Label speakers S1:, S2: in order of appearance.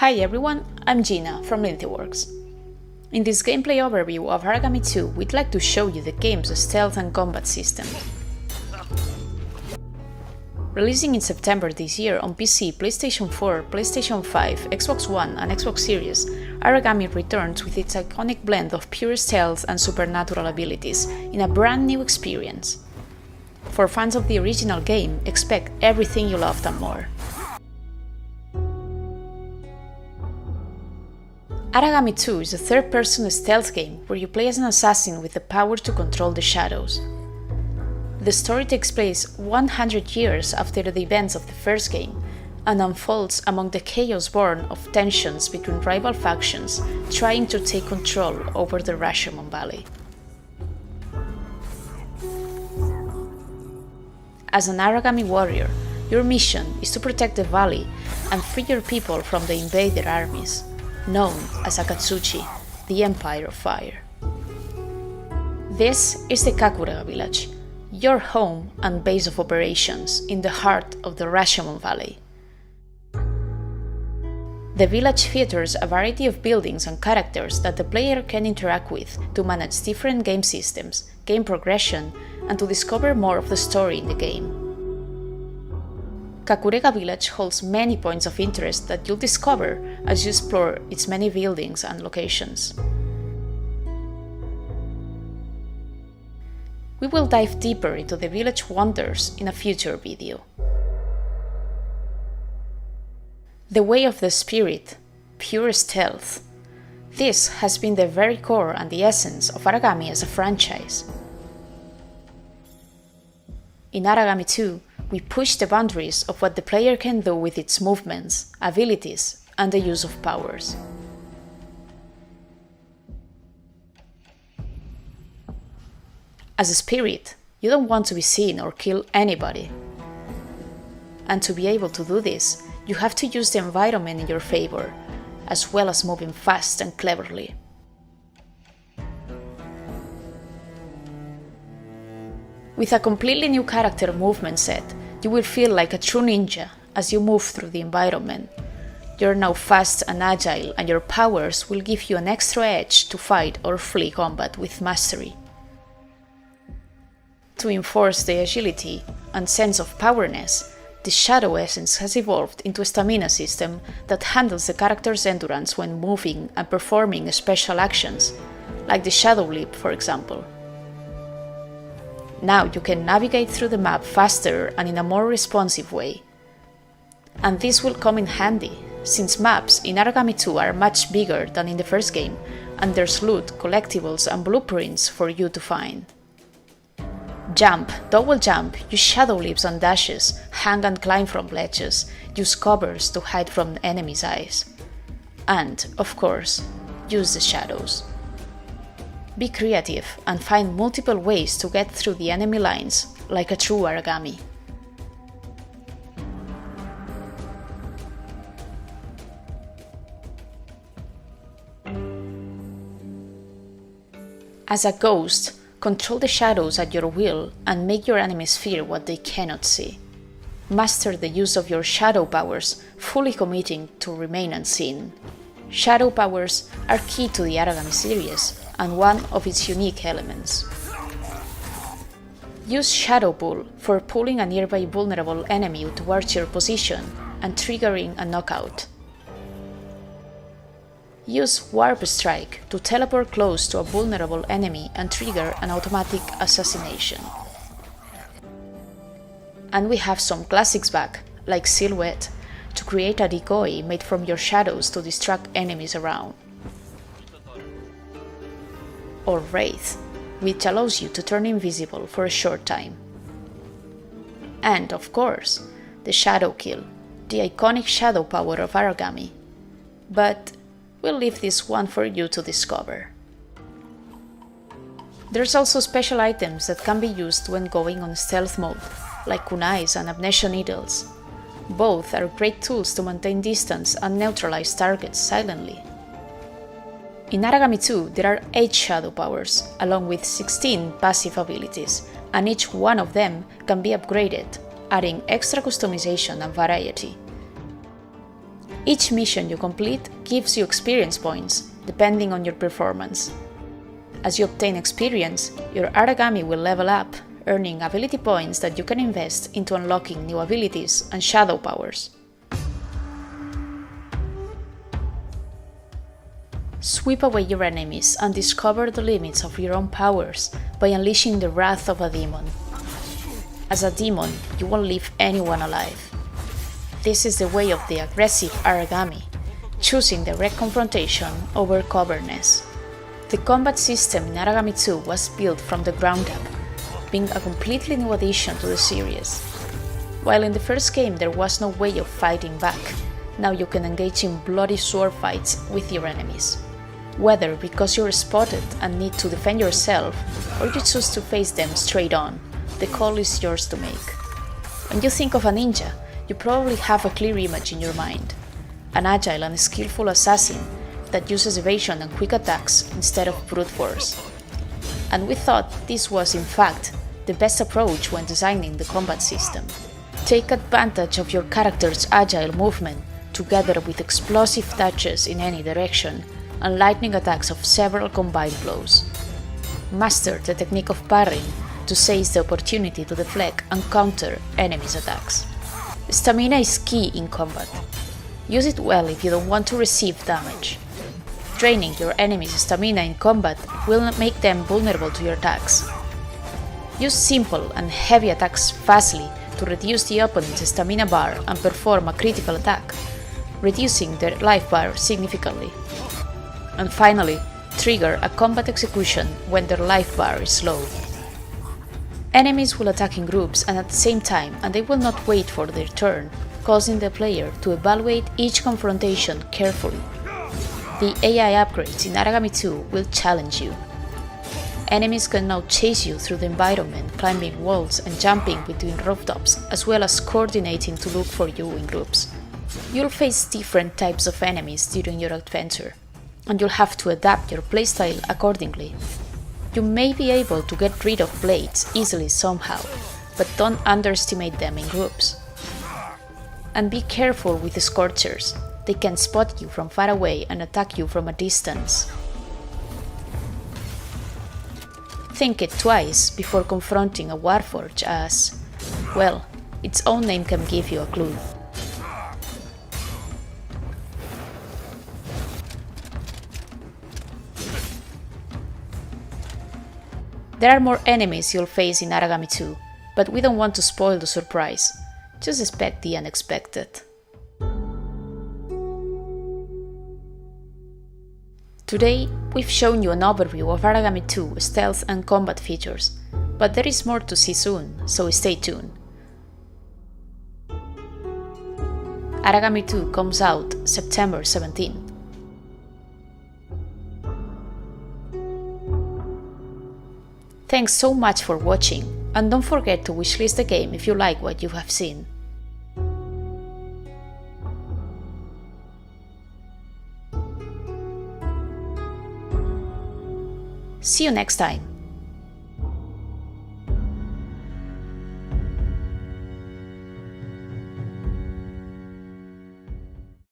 S1: Hi everyone, I'm Gina from LinkedInWorks. In this gameplay overview of Aragami 2, we'd like to show you the game's stealth and combat system. Releasing in September this year on PC, PlayStation 4, PlayStation 5, Xbox One and Xbox Series, Aragami returns with its iconic blend of pure stealth and supernatural abilities in a brand new experience. For fans of the original game, expect everything you loved and more. Aragami 2 is a third-person stealth game where you play as an assassin with the power to control the shadows. The story takes place 100 years after the events of the first game and unfolds among the chaos born of tensions between rival factions trying to take control over the Rashomon Valley. As an Aragami warrior, your mission is to protect the valley and free your people from the invader armies, known as Akatsuchi, the Empire of Fire. This is the Kakurega village, your home and base of operations in the heart of the Rashomon Valley. The village features a variety of buildings and characters that the player can interact with to manage different game systems, game progression, and to discover more of the story in the game. Kakurega village holds many points of interest that you'll discover as you explore its many buildings and locations. We will dive deeper into the village wonders in a future video. The Way of the Spirit, pure stealth. This has been the very core and the essence of Aragami as a franchise. In Aragami 2, we push the boundaries of what the player can do with its movements, abilities, and the use of powers. As a spirit, you don't want to be seen or kill anybody. And to be able to do this, you have to use the environment in your favor, as well as moving fast and cleverly. With a completely new character movement set, you will feel like a true ninja as you move through the environment. You're now fast and agile, and your powers will give you an extra edge to fight or flee combat with mastery. To enforce the agility and sense of powerness, the Shadow Essence has evolved into a stamina system that handles the character's endurance when moving and performing special actions, like the Shadow Leap, for example. Now you can navigate through the map faster and in a more responsive way. And this will come in handy, since maps in Aragami 2 are much bigger than in the first game, and there's loot, collectibles and blueprints for you to find. Jump, double jump, use shadow leaps and dashes, hang and climb from ledges, use covers to hide from enemies' eyes. And, of course, use the shadows. Be creative and find multiple ways to get through the enemy lines, like a true Aragami. As a ghost, control the shadows at your will and make your enemies fear what they cannot see. Master the use of your shadow powers, fully committing to remain unseen. Shadow powers are key to the Aragami series and one of its unique elements. Use Shadow Pull for pulling a nearby vulnerable enemy towards your position and triggering a knockout. Use Warp Strike to teleport close to a vulnerable enemy and trigger an automatic assassination. And we have some classics back, like Silhouette, to create a decoy made from your shadows to distract enemies around. Or Wraith, which allows you to turn invisible for a short time. And, of course, the Shadow Kill, the iconic shadow power of Aragami. But we'll leave this one for you to discover. There's also special items that can be used when going on stealth mode, like kunais and amnesia needles. Both are great tools to maintain distance and neutralize targets silently. In Aragami 2, there are 8 shadow powers, along with 16 passive abilities, and each one of them can be upgraded, adding extra customization and variety. Each mission you complete gives you experience points, depending on your performance. As you obtain experience, your Aragami will level up, earning ability points that you can invest into unlocking new abilities and shadow powers. Sweep away your enemies and discover the limits of your own powers by unleashing the wrath of a demon. As a demon, you won't leave anyone alive. This is the way of the aggressive Aragami, choosing direct confrontation over coverness. The combat system in Aragami 2 was built from the ground up, being a completely new addition to the series. While in the first game there was no way of fighting back, now you can engage in bloody sword fights with your enemies. Whether because you're spotted and need to defend yourself, or you choose to face them straight on, the call is yours to make. When you think of a ninja, you probably have a clear image in your mind: an agile and skillful assassin that uses evasion and quick attacks instead of brute force. And we thought this was, in fact, the best approach when designing the combat system. Take advantage of your character's agile movement, together with explosive touches in any direction, and lightning attacks of several combined blows. Master the technique of parrying to seize the opportunity to deflect and counter enemies' attacks. Stamina is key in combat. Use it well if you don't want to receive damage. Draining your enemy's stamina in combat will make them vulnerable to your attacks. Use simple and heavy attacks fastly to reduce the opponent's stamina bar and perform a critical attack, reducing their life bar significantly. And finally, trigger a combat execution when their life bar is low. Enemies will attack in groups and at the same time, and they will not wait for their turn, causing the player to evaluate each confrontation carefully. The AI upgrades in Aragami 2 will challenge you. Enemies can now chase you through the environment, climbing walls and jumping between rooftops, as well as coordinating to look for you in groups. You'll face different types of enemies during your adventure, and you'll have to adapt your playstyle accordingly. You may be able to get rid of blades easily somehow, but don't underestimate them in groups. And be careful with the Scorchers. They can spot you from far away and attack you from a distance. Think it twice before confronting a Warforged, as, well, its own name can give you a clue. There are more enemies you'll face in Aragami 2, but we don't want to spoil the surprise. Just expect the unexpected. Today, we've shown you an overview of Aragami 2 stealth and combat features, but there is more to see soon, so stay tuned. Aragami 2 comes out September 17. Thanks so much for watching, and don't forget to wishlist the game if you like what you have seen. See you next time!